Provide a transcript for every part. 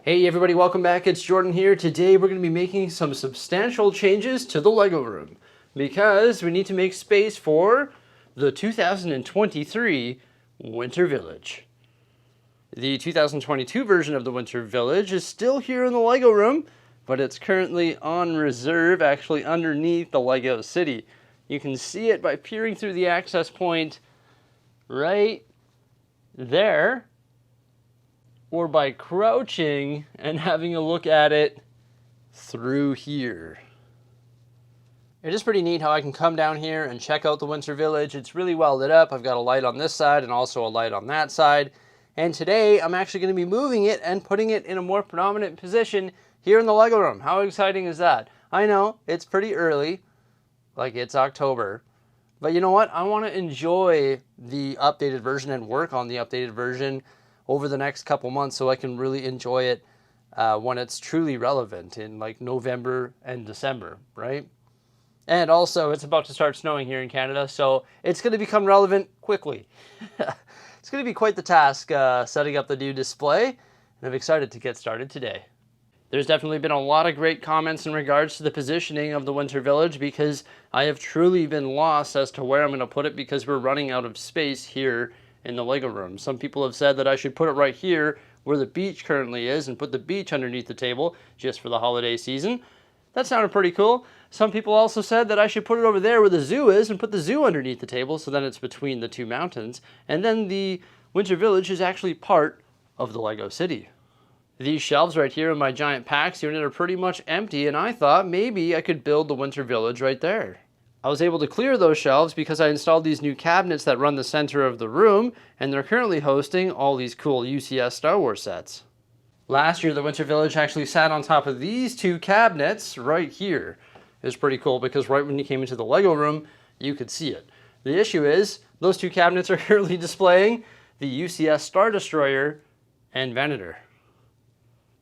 Hey everybody, welcome back. It's Jordan here. Today we're going to be making some substantial changes to the Lego room because we need to make space for the 2023 Winter Village. The 2022 version of the Winter Village is still here in the Lego room, but it's currently on reserve, actually underneath the Lego City. You can see it by peering through the access point right there, or by crouching and having a look at it through here. It is pretty neat how I can come down here and check out the Winter Village. It's really well lit up. I've got a light on this side and also a light on that side. And today I'm actually going to be moving it and putting it in a more prominent position here in the Lego room. How exciting is that? I know it's pretty early, like it's October, but you know what? I want to enjoy the updated version and work on the updated version over the next couple months so I can really enjoy it when it's truly relevant in like November and December, right? And also it's about to start snowing here in Canada, so it's going to become relevant quickly. It's going to be quite the task setting up the new display, and I'm excited to get started today. There's definitely been a lot of great comments in regards to the positioning of the Winter Village because I have truly been lost as to where I'm going to put it because we're running out of space here in the Lego room. Some people have said that I should put it right here where the beach currently is and put the beach underneath the table just for the holiday season. That sounded pretty cool. Some people also said that I should put it over there where the zoo is and put the zoo underneath the table so then it's between the two mountains. And then the Winter Village is actually part of the Lego City. These shelves right here in my giant packs unit are pretty much empty, and I thought maybe I could build the Winter Village right there. I was able to clear those shelves because I installed these new cabinets that run the center of the room, and they're currently hosting all these cool UCS Star Wars sets. Last year, the Winter Village actually sat on top of these two cabinets right here. It was pretty cool because right when you came into the Lego room, you could see it. The issue is, those two cabinets are currently displaying the UCS Star Destroyer and Venator.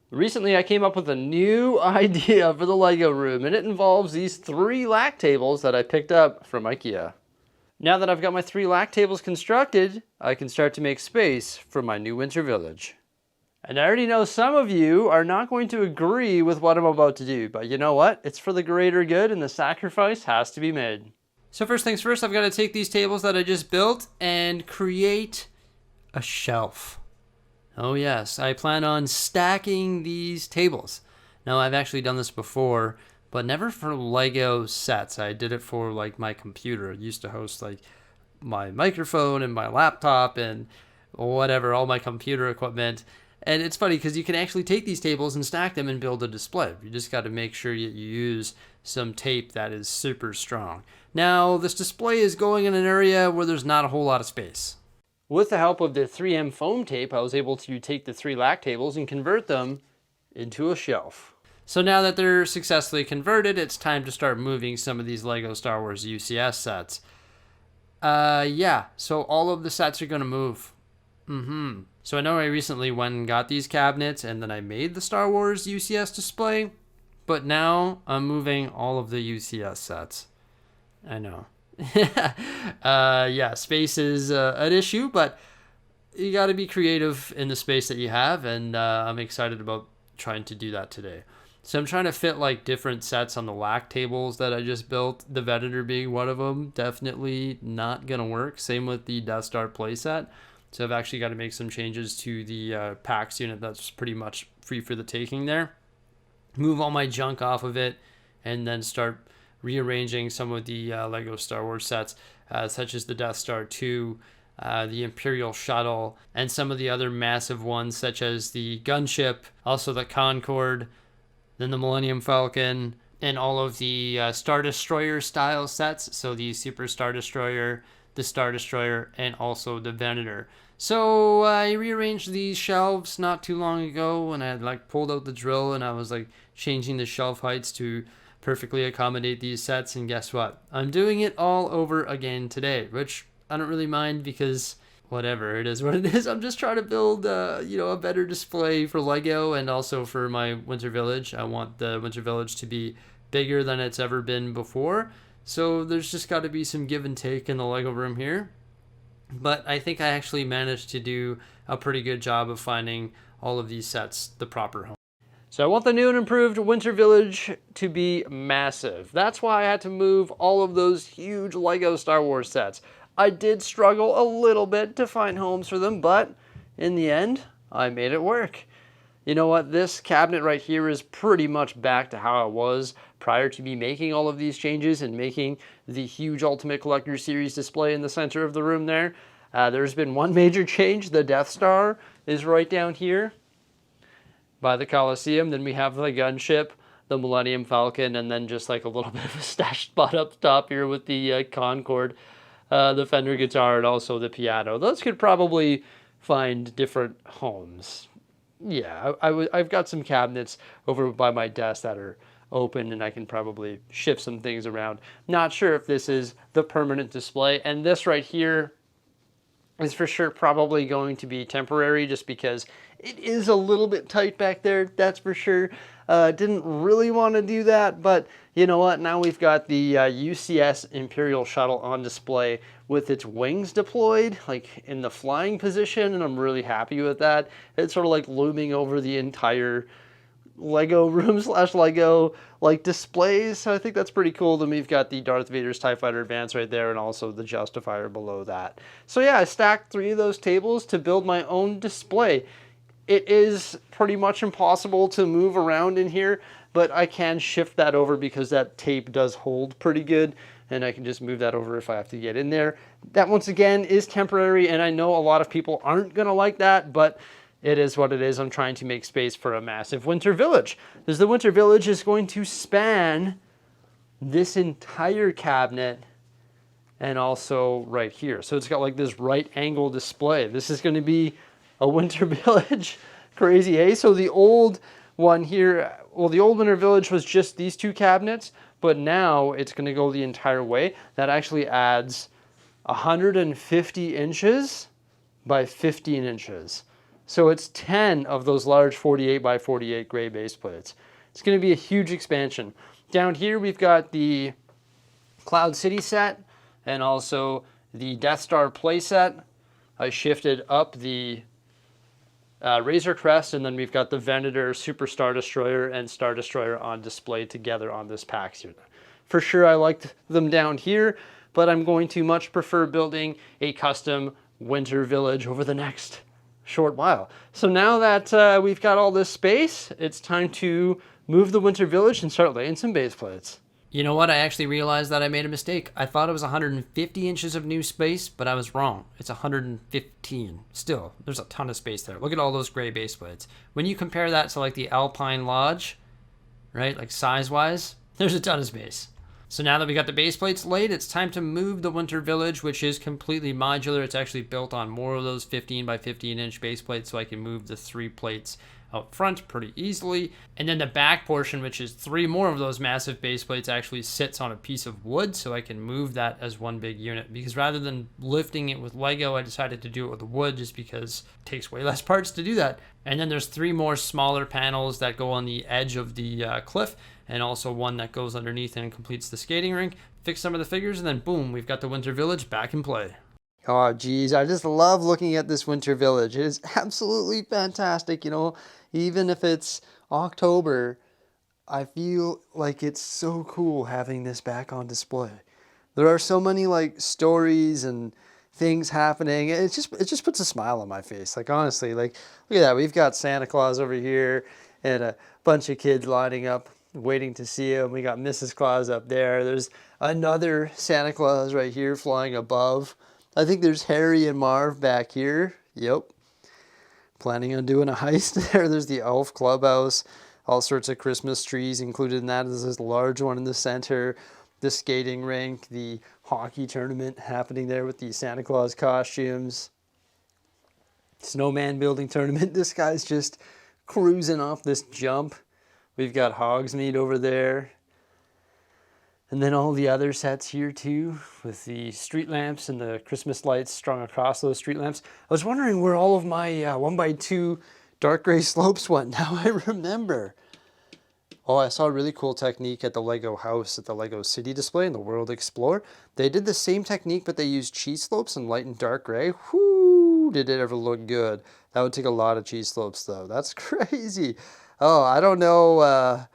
Recently, I came up with a new idea for the Lego room, and it involves these 3 lack tables that I picked up from IKEA. Now that I've got my 3 lack tables constructed, I can start to make space for my new Winter Village. And I already know some of you are not going to agree with what I'm about to do, but you know what? It's for the greater good, and the sacrifice has to be made. So first things first, I've got to take these tables that I just built and create a shelf. Oh yes, I plan on stacking these tables. Now I've actually done this before, but never for Lego sets. I did it for like my computer. I used to host like my microphone and my laptop and whatever, all my computer equipment. And it's funny because you can actually take these tables and stack them and build a display. You just got to make sure you use some tape that is super strong. Now this display is going in an area where there's not a whole lot of space. With the help of the 3M foam tape, I was able to take the 3 lack tables and convert them into a shelf. So now that they're successfully converted, it's time to start moving some of these Lego Star Wars UCS sets. So all of the sets are going to move. So I know I recently went and got these cabinets and then I made the Star Wars UCS display, but now I'm moving all of the UCS sets. I know. Space is an issue, but you got to be creative in the space that you have, and I'm excited about trying to do that today. So I'm trying to fit like different sets on the lack tables that I just built, the Venator being one of them. Definitely not gonna work. Same with the Death Star playset. So I've actually got to make some changes to the PAX unit that's pretty much free for the taking there. Move all my junk off of it, and then start rearranging some of the Lego Star Wars sets, such as the Death Star 2, the Imperial Shuttle, and some of the other massive ones, such as the Gunship, also the Concorde, then the Millennium Falcon, and all of the Star Destroyer style sets, so the Super Star Destroyer, the Star Destroyer, and also the Venator. So I rearranged these shelves not too long ago, and I had like pulled out the drill, and I was like changing the shelf heights to perfectly accommodate these sets, and guess what? I'm doing it all over again today, which I don't really mind because whatever, it is what it is. I'm just trying to build a better display for Lego and also for my Winter Village. I want the Winter Village to be bigger than it's ever been before, so there's just got to be some give and take in the Lego room here. But I think I actually managed to do a pretty good job of finding all of these sets the proper home. So I want the new and improved Winter Village to be massive. That's why I had to move all of those huge Lego Star Wars sets. I did struggle a little bit to find homes for them, but in the end, I made it work. You know what? This cabinet right here is pretty much back to how it was prior to me making all of these changes and making the huge Ultimate Collector Series display in the center of the room there. There's been one major change. The Death Star is right down here by the Coliseum. Then we have the gunship, the Millennium Falcon, and then just like a little bit of a stash spot up top here with the Concorde, the Fender guitar, and also the piano. Those could probably find different homes. Yeah, I've got some cabinets over by my desk that are open, and I can probably shift some things around. Not sure if this is the permanent display, and this right here is for sure probably going to be temporary just because it is a little bit tight back there, that's for sure. Didn't really want to do that, but you know what? Now we've got the UCS Imperial Shuttle on display with its wings deployed, like in the flying position, and I'm really happy with that. It's sort of like looming over the entire Lego room / Lego like displays, so I think that's pretty cool. Then we've got the Darth Vader's TIE Fighter Advance right there, and also the Justifier below that. So yeah, I stacked 3 of those tables to build my own display. It is pretty much impossible to move around in here, but I can shift that over because that tape does hold pretty good, and I can just move that over if I have to get in there. That, once again, is temporary, and I know a lot of people aren't going to like that, but it is what it is. I'm trying to make space for a massive Winter Village. Because the Winter Village is going to span this entire cabinet and also right here. So it's got like this right angle display. This is going to be a Winter Village. Crazy, eh? So the old one here, well, the old Winter Village was just these 2 cabinets, but now it's going to go the entire way. That actually adds 150 inches by 15 inches. So it's 10 of those large 48 by 48 gray base plates. It's going to be a huge expansion. Down here we've got the Cloud City set and also the Death Star play set. I shifted up the Razor Crest, and then we've got the Venator, Super Star Destroyer, and Star Destroyer on display together on this pack here. For sure I liked them down here, but I'm going to much prefer building a custom Winter Village over the next short while. So now that we've got all this space, it's time to move the Winter Village and start laying some base plates. You know what? I actually realized that I made a mistake. I thought it was 150 inches of new space, but I was wrong. It's 115. Still, there's a ton of space there. Look at all those gray base plates. When you compare that to like the Alpine Lodge, right, like size-wise, there's a ton of space. So now that we got the base plates laid, it's time to move the Winter Village, which is completely modular. It's actually built on more of those 15 by 15 inch base plates, so I can move the 3 plates out front pretty easily. And then the back portion, which is 3 more of those massive base plates, actually sits on a piece of wood, so I can move that as one big unit. Because rather than lifting it with Lego, I decided to do it with wood just because it takes way less parts to do that. And then there's 3 more smaller panels that go on the edge of the cliff, and also one that goes underneath and completes the skating rink. Fix some of the figures, and then boom, we've got the Winter Village back in play. Oh geez, I just love looking at this Winter Village. It is absolutely fantastic, you know. Even if it's October, I feel like it's so cool having this back on display. There are so many like stories and things happening. It just puts a smile on my face. Like honestly, like look at that. We've got Santa Claus over here and a bunch of kids lining up waiting to see him. We got Mrs. Claus up there. There's another Santa Claus right here flying above. I think there's Harry and Marv back here. Yep. Planning on doing a heist there. There's the Elf Clubhouse. All sorts of Christmas trees included in that. There's this large one in the center. The skating rink. The hockey tournament happening there with the Santa Claus costumes. Snowman building tournament. This guy's just cruising off this jump. We've got Hogsmeade over there. And then all the other sets here too, with the street lamps and the Christmas lights strung across those street lamps. I was wondering where all of my 1x2 dark gray slopes went. Now I remember. Oh, I saw a really cool technique at the Lego house at the Lego City display in the World Explorer. They did the same technique, but they used cheese slopes and light and dark gray. Whoo! Ooh, did it ever look good? That would take a lot of cheese slopes though. That's crazy. Oh, I don't know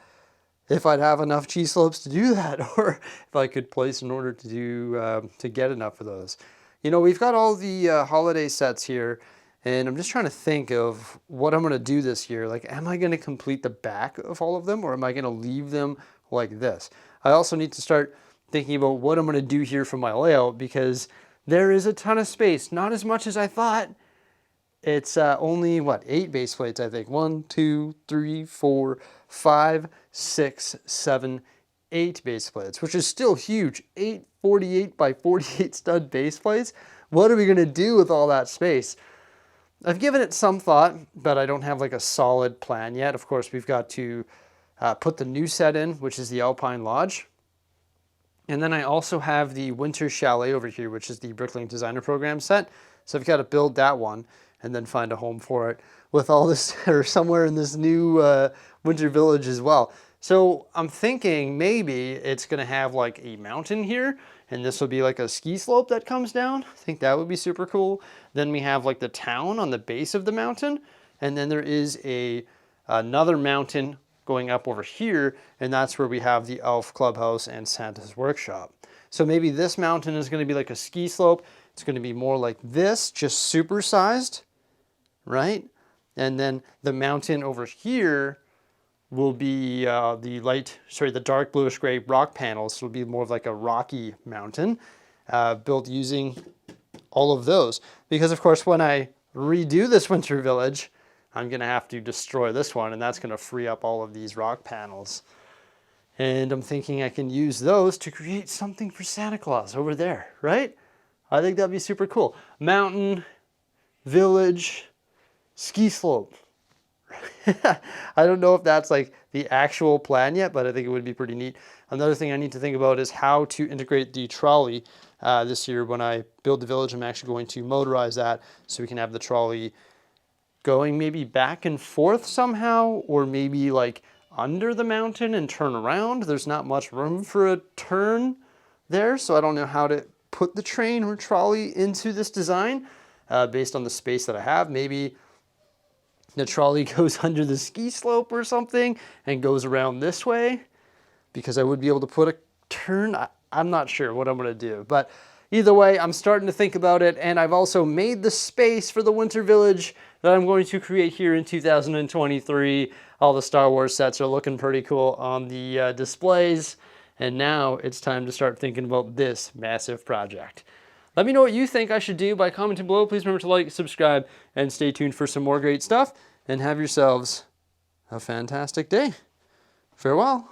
if I'd have enough cheese slopes to do that, or if I could place in order to do to get enough of those. You know, we've got all the holiday sets here, and I'm just trying to think of what I'm going to do this year. Like, am I going to complete the back of all of them, or am I going to leave them like this? I also need to start thinking about what I'm going to do here for my layout, because there is a ton of space. Not as much as I thought. It's only, what, 8 base plates, I think. 1, 2, 3, 4, 5, 6, 7, 8 base plates, which is still huge. 8 48 by 48 stud base plates. What are we going to do with all that space? I've given it some thought, but I don't have like a solid plan yet. Of course, we've got to put the new set in, which is the Alpine Lodge. And then I also have the Winter Chalet over here, which is the Bricklink Designer Program set. So I've got to build that one and then find a home for it with all this, or somewhere in this new winter village as well. So I'm thinking maybe it's going to have like a mountain here, and this will be like a ski slope that comes down. I think that would be super cool. Then we have like the town on the base of the mountain, and then there is another mountain going up over here, and that's where we have the Elf Clubhouse and Santa's Workshop. So maybe this mountain is going to be like a ski slope. It's going to be more like this, just supersized, right? And then the mountain over here will be the dark bluish gray rock panels. So it'll be more of like a rocky mountain built using all of those. Because of course, when I redo this winter village, I'm gonna have to destroy this one, and that's gonna free up all of these rock panels. And I'm thinking I can use those to create something for Santa Claus over there, right? I think that'd be super cool. Mountain, village, ski slope. I don't know if that's like the actual plan yet, but I think it would be pretty neat. Another thing I need to think about is how to integrate the trolley this year. When I build the village, I'm actually going to motorize that so we can have the trolley going maybe back and forth somehow, or maybe like under the mountain and turn around. There's not much room for a turn there, so I don't know how to put the train or trolley into this design based on the space that I have. Maybe the trolley goes under the ski slope or something and goes around this way, because I would be able to put a turn. I'm not sure what I'm going to do, but either way, I'm starting to think about it, and I've also made the space for the winter village that I'm going to create here in 2023. All the Star Wars sets are looking pretty cool on the displays, and now it's time to start thinking about this massive project. Let me know what you think I should do by commenting below. Please remember to like, subscribe, and stay tuned for some more great stuff, and have yourselves a fantastic day. Farewell.